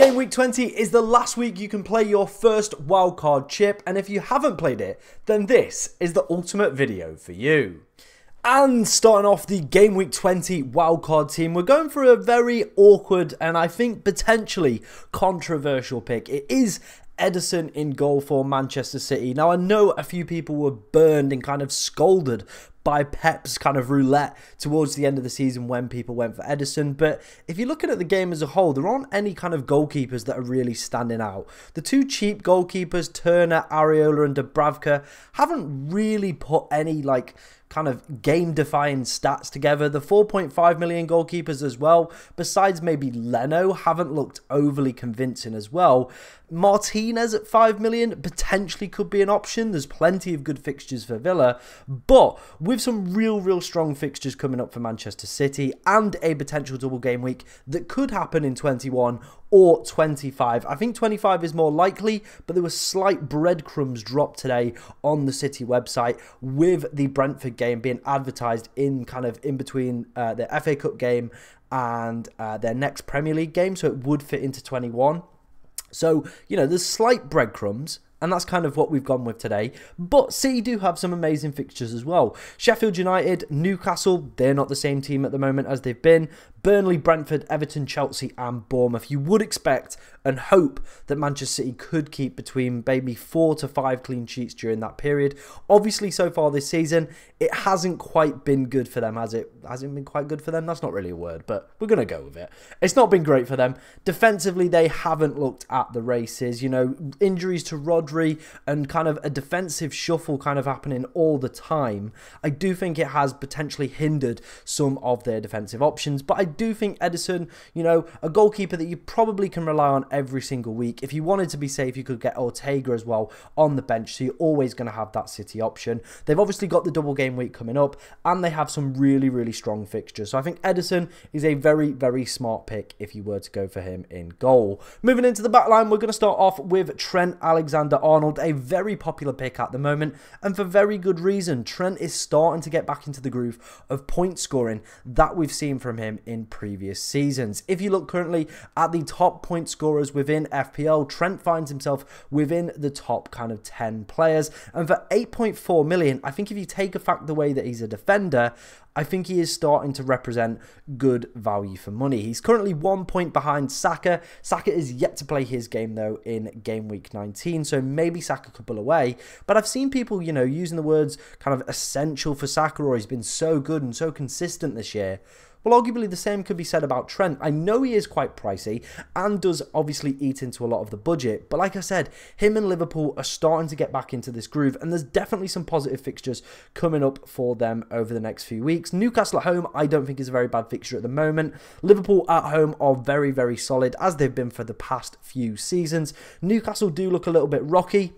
Game Week 20 is the last week you can play your first wildcard chip, and if you haven't played it, then this is the ultimate video for you. And starting off the Game Week 20 wildcard team, we're going for a very awkward and I think potentially controversial pick. It is Ederson in goal for Manchester City. Now, I know a few people were burned and kind of scolded by Pep's kind of roulette towards the end of the season when people went for Ederson, but if you're looking at the game as a whole, there aren't any kind of goalkeepers that are really standing out. The two cheap goalkeepers, Turner, Areola and Dubravka, haven't really put any kind of game-defying stats together. The 4.5 million goalkeepers as well, besides maybe Leno, haven't looked overly convincing as well. Martinez at 5 million potentially could be an option. There's plenty of good fixtures for Villa, but with some real strong fixtures coming up for Manchester City and a potential double game week that could happen in 21 or 25. I think 25 is more likely, but there were slight breadcrumbs dropped today on the City website with the Brentford game being advertised in between the FA Cup game and their next Premier League game, so it would fit into 21. So, there's slight breadcrumbs, and that's kind of what we've gone with today. But City do have some amazing fixtures as well. Sheffield United, Newcastle, they're not the same team at the moment as they've been. Burnley, Brentford, Everton, Chelsea and Bournemouth. You would expect and hope that Manchester City could keep between maybe 4 to 5 clean sheets during that period. Obviously, so far this season, it hasn't quite been good for them, has it? Hasn't been quite good for them? That's not really a word, but we're going to go with it. It's not been great for them. Defensively, they haven't looked at the races. Injuries to Rodri and kind of a defensive shuffle kind of happening all the time. I do think it has potentially hindered some of their defensive options, but I do think Ederson, a goalkeeper that you probably can rely on every single week. If you wanted to be safe, you could get Ortega as well on the bench, so you're always going to have that City option. They've obviously got the double game week coming up, and they have some really strong fixtures. So I think Ederson is a very smart pick if you were to go for him in goal. Moving into the back line, we're going to start off with Trent Alexander-Arnold, a very popular pick at the moment, and for very good reason. Trent is starting to get back into the groove of point scoring that we've seen from him in previous seasons. If you look currently at the top point scorers within FPL, Trent finds himself within the top kind of 10 players, and for 8.4 million, I think if you take a fact the way that he's a defender, I think he is starting to represent good value for money. He's currently 1 point behind Saka. Saka is yet to play his game though in game week 19, so maybe Saka could pull away. But I've seen people, using the words kind of essential for Saka, or he's been so good and so consistent this year. Well, arguably the same could be said about Trent. I know he is quite pricey and does obviously eat into a lot of the budget, but like I said, him and Liverpool are starting to get back into this groove, and there's definitely some positive fixtures coming up for them over the next few weeks. Newcastle at home, I don't think is a very bad fixture at the moment. Liverpool at home are very solid, as they've been for the past few seasons. Newcastle do look a little bit rocky,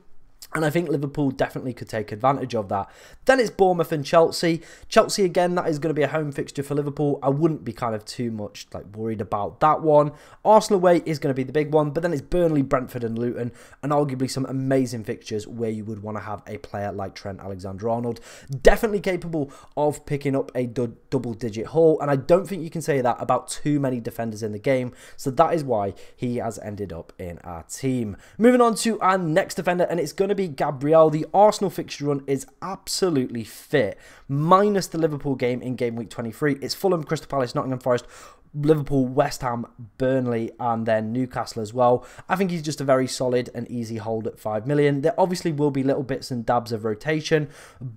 and I think Liverpool definitely could take advantage of that. Then it's Bournemouth and Chelsea. Chelsea, again, that is going to be a home fixture for Liverpool. I wouldn't be kind of too much worried about that one. Arsenal away is going to be the big one, but then it's Burnley, Brentford and Luton, and arguably some amazing fixtures where you would want to have a player like Trent Alexander-Arnold. Definitely capable of picking up a double-digit haul, and I don't think you can say that about too many defenders in the game, so that is why he has ended up in our team. Moving on to our next defender, and it's going to be Gabriel. The Arsenal fixture run is absolutely fit, minus the Liverpool game in game week 23. It's Fulham, Crystal Palace, Nottingham Forest, Liverpool, West Ham, Burnley and then Newcastle as well. I think he's just a very solid and easy hold at 5 million. There obviously will be little bits and dabs of rotation,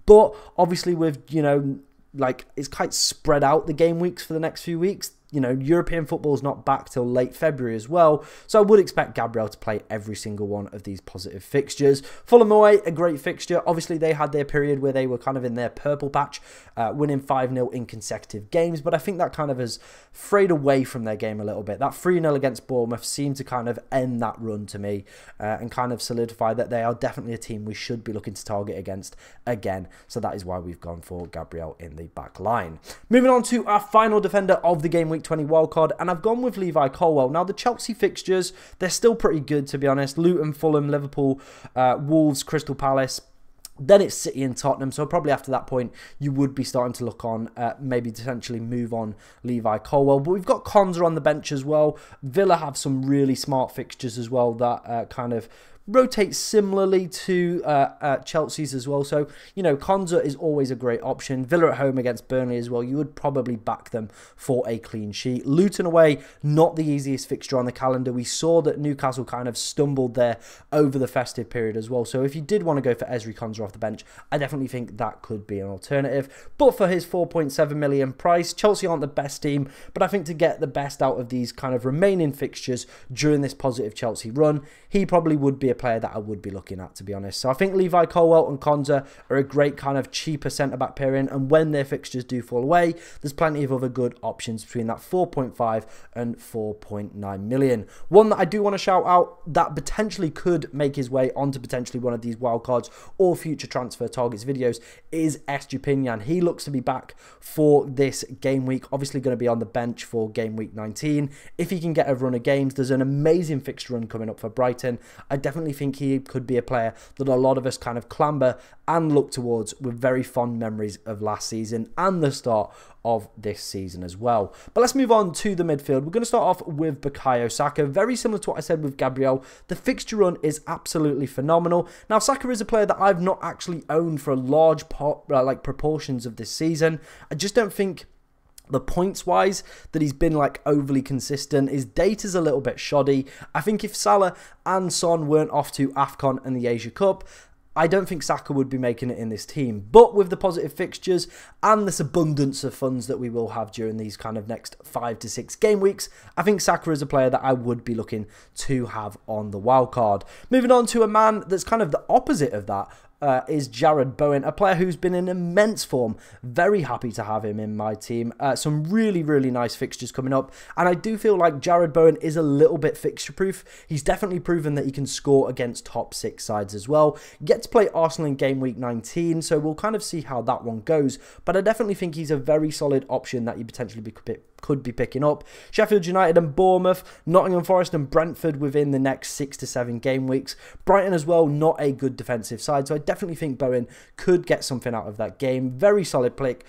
but obviously with, it's quite spread out the game weeks for the next few weeks. European football is not back till late February as well, so I would expect Gabriel to play every single one of these positive fixtures. Fulham away, a great fixture. Obviously, they had their period where they were kind of in their purple patch, winning 5-0 in consecutive games, but I think that kind of has frayed away from their game a little bit. That 3-0 against Bournemouth seemed to kind of end that run to me and kind of solidify that they are definitely a team we should be looking to target against again, so that is why we've gone for Gabriel in the back line. Moving on to our final defender of the game week 20 wildcard, and I've gone with Levi Colwill. Now, the Chelsea fixtures, they're still pretty good, to be honest. Luton, Fulham, Liverpool, Wolves, Crystal Palace. Then it's City and Tottenham, so probably after that point you would be starting to look on maybe potentially move on Levi Colwill. But we've got Konza on the bench as well. Villa have some really smart fixtures as well that kind of rotate similarly to Chelsea's as well. So, you know, Konza is always a great option. Villa at home against Burnley as well. You would probably back them for a clean sheet. Luton away, not the easiest fixture on the calendar. We saw that Newcastle kind of stumbled there over the festive period as well. So if you did want to go for Ezri Konza off the bench, I definitely think that could be an alternative. But for his 4.7 million price, Chelsea aren't the best team, but I think to get the best out of these kind of remaining fixtures during this positive Chelsea run, he probably would be a player that I would be looking at, to be honest. So I think Levi Colwill and Konza are a great kind of cheaper centre-back pairing, and when their fixtures do fall away, there's plenty of other good options between that 4.5 and 4.9 million. One that I do want to shout out that potentially could make his way onto potentially one of these wildcards or future transfer targets videos is Estupinian. He looks to be back for this game week, obviously going to be on the bench for game week 19. If he can get a run of games, there's an amazing fixture run coming up for Brighton. I definitely think he could be a player that a lot of us kind of clamber and look towards with very fond memories of last season and the start of this season as well. But let's move on to the midfield. We're going to start off with Bukayo Saka. Very similar to what I said with Gabriel. The fixture run is absolutely phenomenal. Now, Saka is a player that I've not actually owned for a large proportions of this season. I just don't think the points wise that he's been like overly consistent. His data's a little bit shoddy. I think if Salah and Son weren't off to AFCON and the Asia Cup, I don't think Saka would be making it in this team. But with the positive fixtures and this abundance of funds that we will have during these kind of next 5 to 6 game weeks, I think Saka is a player that I would be looking to have on the wild card. Moving on to a man that's kind of the opposite of that, is Jarrod Bowen, a player who's been in immense form. Very happy to have him in my team. Some really, really nice fixtures coming up. And I do feel like Jarrod Bowen is a little bit fixture-proof. He's definitely proven that he can score against top 6 sides as well. Get to play Arsenal in game week 19, so we'll kind of see how that one goes. But I definitely think he's a very solid option that you potentially could be picking up. Sheffield United and Bournemouth, Nottingham Forest and Brentford within the next 6 to 7 game weeks. Brighton as well, not a good defensive side, so I definitely think Bowen could get something out of that game. Very solid pick,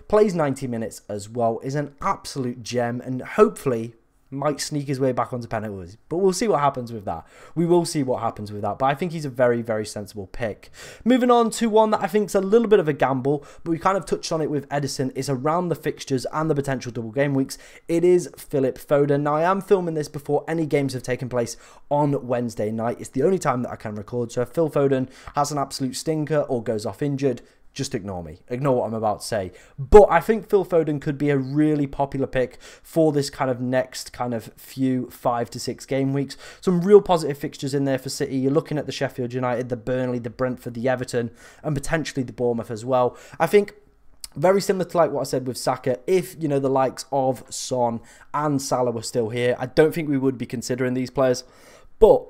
plays 90 minutes as well, is an absolute gem, and hopefully might sneak his way back onto penalties. But we'll see what happens with that. We will see what happens with that. But I think he's a very, very sensible pick. Moving on to one that I think is a little bit of a gamble, but we kind of touched on it with Edison, is around the fixtures and the potential double game weeks. It is Philip Foden. Now, I am filming this before any games have taken place on Wednesday night. It's the only time that I can record. So if Phil Foden has an absolute stinker or goes off injured, just ignore me. Ignore what I'm about to say. But I think Phil Foden could be a really popular pick for this kind of next kind of few 5 to 6 game weeks. Some real positive fixtures in there for City. You're looking at the Sheffield United, the Burnley, the Brentford, the Everton, and potentially the Bournemouth as well. I think very similar to like what I said with Saka, if, you know, the likes of Son and Salah were still here, I don't think we would be considering these players. But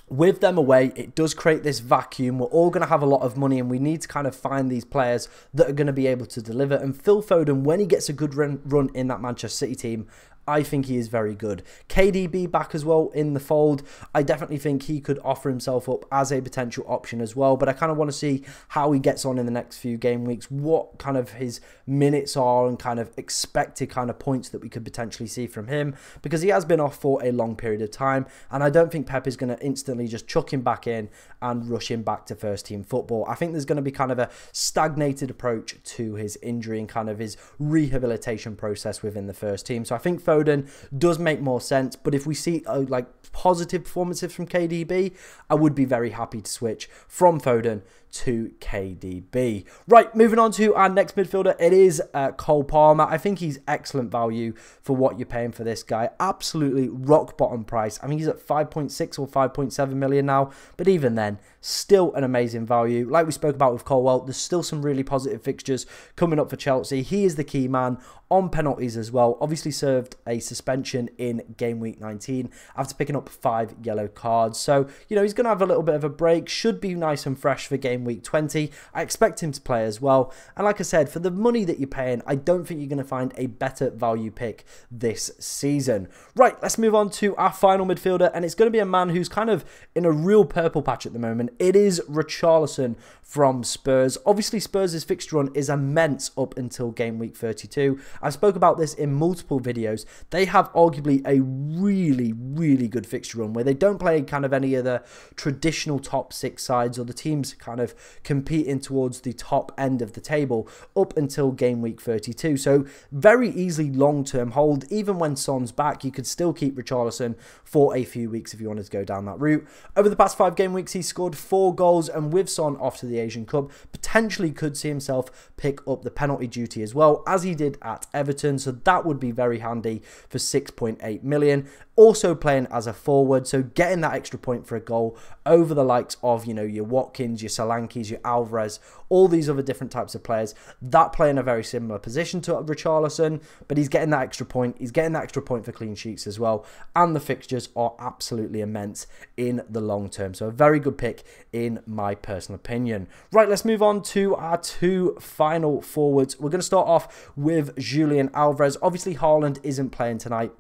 with them away, it does create this vacuum. We're all going to have a lot of money, and we need to kind of find these players that are going to be able to deliver. And Phil Foden, when he gets a good run in that Manchester City team, I think he is very good. KDB back as well in the fold. I definitely think he could offer himself up as a potential option as well. But I kind of want to see how he gets on in the next few game weeks, what kind of his minutes are and kind of expected kind of points that we could potentially see from him, because he has been off for a long period of time. And I don't think Pep is going to instantly just chuck him back in and rush him back to first team football. I think there's going to be kind of a stagnated approach to his injury and kind of his rehabilitation process within the first team. So I think Foden does make more sense, but if we see like positive performances from KDB, I would be very happy to switch from Foden to KDB. Right, moving on to our next midfielder. It is Cole Palmer. I think he's excellent value for what you're paying for this guy. Absolutely rock bottom price. I mean, he's at 5.6 or 5.7 million now, but even then, still an amazing value. Like we spoke about with Colwill, there's still some really positive fixtures coming up for Chelsea. He is the key man on penalties as well. Obviously served a suspension in game week 19 after picking up 5 yellow cards. So, you know, he's going to have a little bit of a break, should be nice and fresh for game week 20. I expect him to play as well. And like I said, for the money that you're paying, I don't think you're going to find a better value pick this season. Right, let's move on to our final midfielder, and it's going to be a man who's kind of in a real purple patch at the moment. It is Richarlison from Spurs. Obviously, Spurs' fixture run is immense up until game week 32. I spoke about this in multiple videos. They have arguably a really good fixture run where they don't play kind of any of the traditional top 6 sides or the teams kind of competing towards the top end of the table up until game week 32. So very easily long-term hold. Even when Son's back, you could still keep Richarlison for a few weeks if you wanted to go down that route. Over the past 5 game weeks, he scored 4 goals, and with Son off to the Asian Cup, potentially could see himself pick up the penalty duty as well, as he did at Everton. So that would be very handy for 6.8 million. Also playing as a forward, so getting that extra point for a goal over the likes of, you know, your Watkins, your Solankis, your Alvarez, all these other different types of players that play in a very similar position to Richarlison, but he's getting that extra point. He's getting that extra point for clean sheets as well, and the fixtures are absolutely immense in the long term. So a very good pick in my personal opinion. Right, let's move on to our 2 final forwards. We're going to start off with Julian Alvarez. Obviously, Haaland isn't playing tonight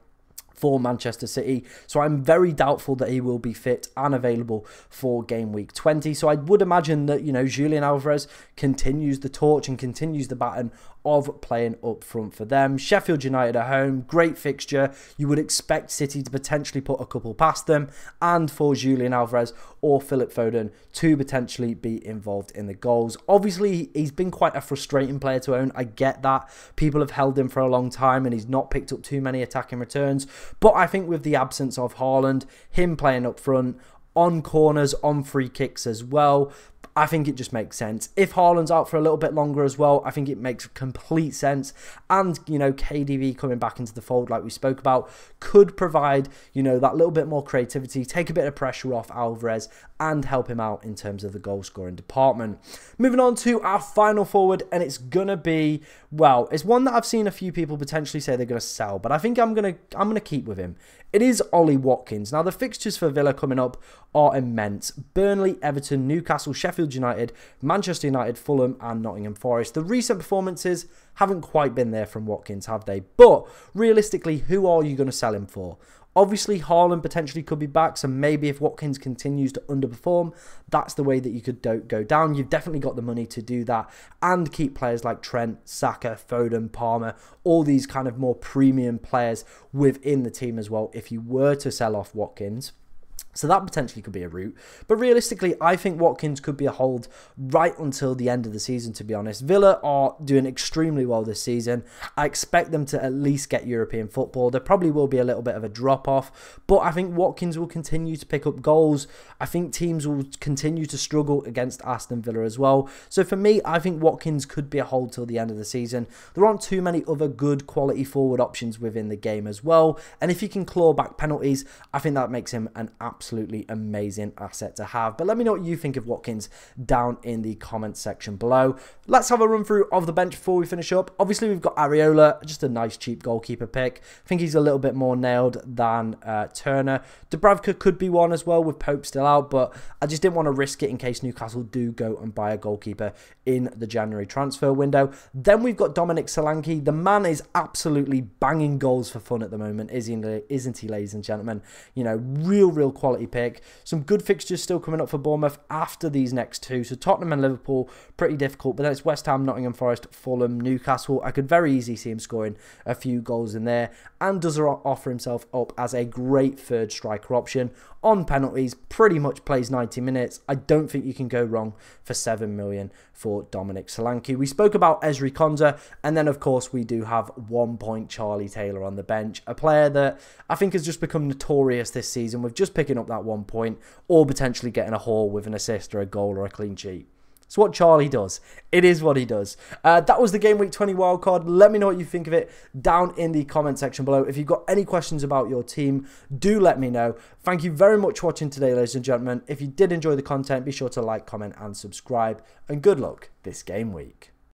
for Manchester City, so I'm very doubtful that he will be fit and available for game week 20. So I would imagine that, you know, Julian Alvarez continues the torch and continues the baton of playing up front for them. Sheffield United at home, great fixture. You would expect City to potentially put a couple past them, and for Julian Alvarez or Philip Foden to potentially be involved in the goals. Obviously, he's been quite a frustrating player to own. I get that. People have held him for a long time and he's not picked up too many attacking returns. But I think with the absence of Haaland, him playing up front, on corners, on free kicks as well, I think it just makes sense. If Haaland's out for a little bit longer as well, I think it makes complete sense. And, you know, KDB coming back into the fold like we spoke about could provide, you know, that little bit more creativity, take a bit of pressure off Alvarez and help him out in terms of the goal scoring department. Moving on to our final forward, and it's going to be, well, it's one that I've seen a few people potentially say they're going to sell, but I think I'm going to keep with him. It is Ollie Watkins. Now, the fixtures for Villa coming up are immense. Burnley, Everton, Newcastle, Sheffield United, Manchester United, Fulham and Nottingham Forest. The recent performances haven't quite been there from Watkins, have they? But realistically, who are you going to sell him for? Obviously, Haaland potentially could be back, so maybe if Watkins continues to underperform, that's the way that you could go down. You've definitely got the money to do that and keep players like Trent, Saka, Foden, Palmer, all these kind of more premium players within the team as well if you were to sell off Watkins. So that potentially could be a route. But realistically, I think Watkins could be a hold right until the end of the season, to be honest. Villa are doing extremely well this season. I expect them to at least get European football. There probably will be a little bit of a drop-off, but I think Watkins will continue to pick up goals. I think teams will continue to struggle against Aston Villa as well. So for me, I think Watkins could be a hold till the end of the season. There aren't too many other good quality forward options within the game as well. And if he can claw back penalties, I think that makes him an absolutely amazing asset to have. But let me know what you think of Watkins down in the comments section below. Let's have a run through of the bench before we finish up. Obviously, we've got Areola, just a nice cheap goalkeeper pick. I think he's a little bit more nailed than Turner. Dubravka could be one as well with Pope still out, but I just didn't want to risk it in case Newcastle do go and buy a goalkeeper in the January transfer window. Then we've got Dominic Solanke. The man is absolutely banging goals for fun at the moment, isn't he, ladies and gentlemen? You know, real quality pick. Some good fixtures still coming up for Bournemouth after these next two. So Tottenham and Liverpool, pretty difficult, but then it's West Ham, Nottingham Forest, Fulham, Newcastle. I could very easily see him scoring a few goals in there, and does offer himself up as a great third striker option. On penalties, pretty much plays 90 minutes. I don't think you can go wrong for 7 million for Dominic Solanke. We spoke about Ezri Konsa, and then of course we do have 1 point Charlie Taylor on the bench, a player that I think has just become notorious this season with just picking up that 1 point or potentially getting a haul with an assist or a goal or a clean sheet. It's what Charlie does. It is what he does. That was the Game Week 20 wildcard. Let me know what you think of it down in the comment section below. If you've got any questions about your team, do let me know. Thank you very much for watching today, ladies and gentlemen. If you did enjoy the content, be sure to like, comment and subscribe. And good luck this game week.